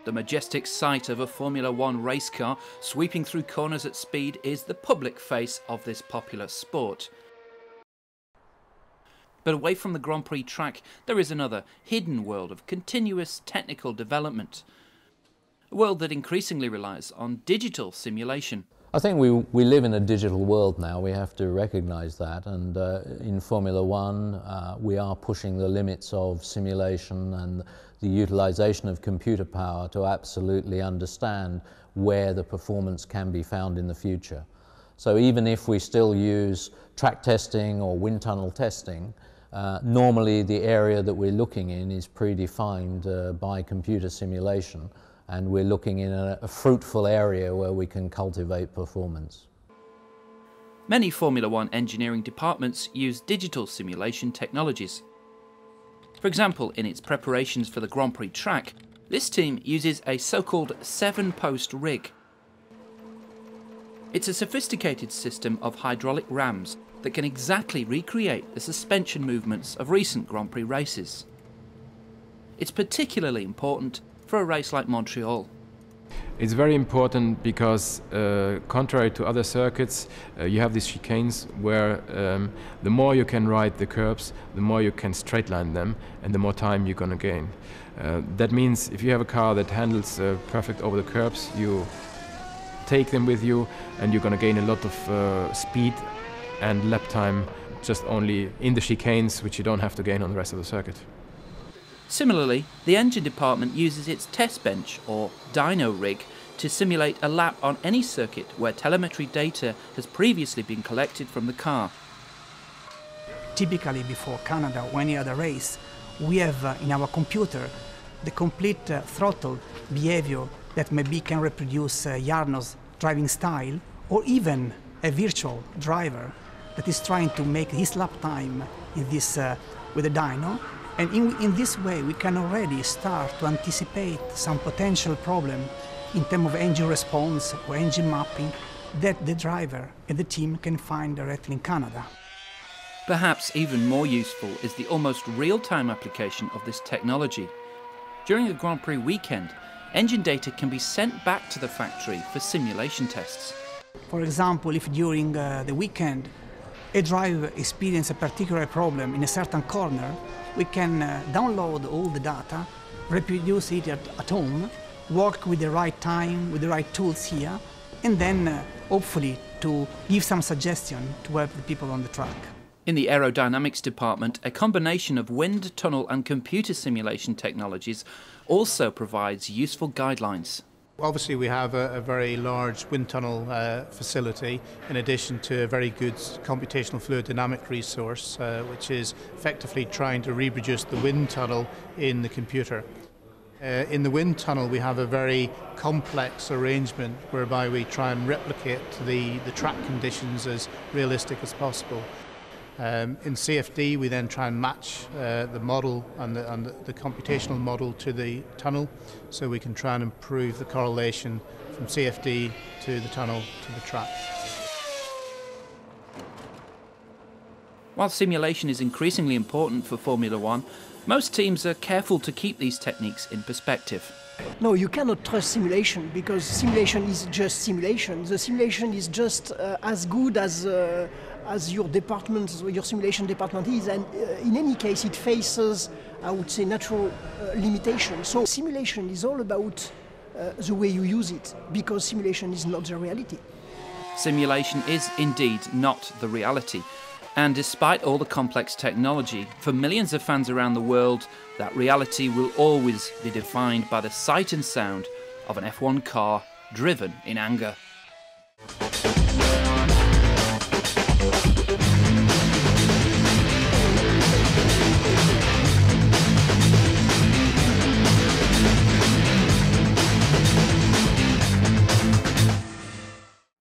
The majestic sight of a Formula One race car sweeping through corners at speed is the public face of this popular sport. But away from the Grand Prix track, there is another hidden world of continuous technical development. A world that increasingly relies on digital simulation. I think we live in a digital world now, we have to recognise that, and in Formula One we are pushing the limits of simulation and the utilisation of computer power to absolutely understand where the performance can be found in the future. So even if we still use track testing or wind tunnel testing, normally the area that we're looking in is predefined by computer simulation, and we're looking in a fruitful area where we can cultivate performance. Many Formula One engineering departments use digital simulation technologies. For example, in its preparations for the Grand Prix track, this team uses a so-called 7-post rig. It's a sophisticated system of hydraulic rams that can exactly recreate the suspension movements of recent Grand Prix races. It's particularly important for a race like Montreal. It's very important because, contrary to other circuits, you have these chicanes where the more you can ride the curbs, the more you can straight line them, and the more time you're going to gain. That means if you have a car that handles perfect over the curbs, you take them with you, and you're going to gain a lot of speed and lap time just only in the chicanes, which you don't have to gain on the rest of the circuit. Similarly, the engine department uses its test bench, or dyno rig, to simulate a lap on any circuit where telemetry data has previously been collected from the car. Typically before Canada or any other race, we have in our computer the complete throttle behavior that maybe can reproduce Jarno's driving style, or even a virtual driver that is trying to make his lap time in this, with a dyno. And in this way, we can already start to anticipate some potential problem in terms of engine response or engine mapping that the driver and the team can find directly in Canada. Perhaps even more useful is the almost real-time application of this technology. During a Grand Prix weekend, engine data can be sent back to the factory for simulation tests. For example, if during the weekend a driver experiences a particular problem in a certain corner, we can download all the data, reproduce it at home, work with the right time, with the right tools here, and then hopefully to give some suggestion to help the people on the track. In the aerodynamics department, a combination of wind, tunnel and computer simulation technologies also provides useful guidelines. Obviously we have a very large wind tunnel facility, in addition to a very good computational fluid dynamic resource, which is effectively trying to reproduce the wind tunnel in the computer. In the wind tunnel we have a very complex arrangement whereby we try and replicate the track conditions as realistic as possible. In CFD we then try and match the model and the computational model to the tunnel, so we can try and improve the correlation from CFD to the tunnel to the track. While simulation is increasingly important for Formula One, most teams are careful to keep these techniques in perspective. No, you cannot trust simulation, because simulation is just simulation. The simulation is just as good as your department, your simulation department is, and in any case it faces, I would say, natural limitations. So simulation is all about the way you use it, because simulation is not the reality. Simulation is indeed not the reality. And despite all the complex technology, for millions of fans around the world, that reality will always be defined by the sight and sound of an F1 car driven in anger.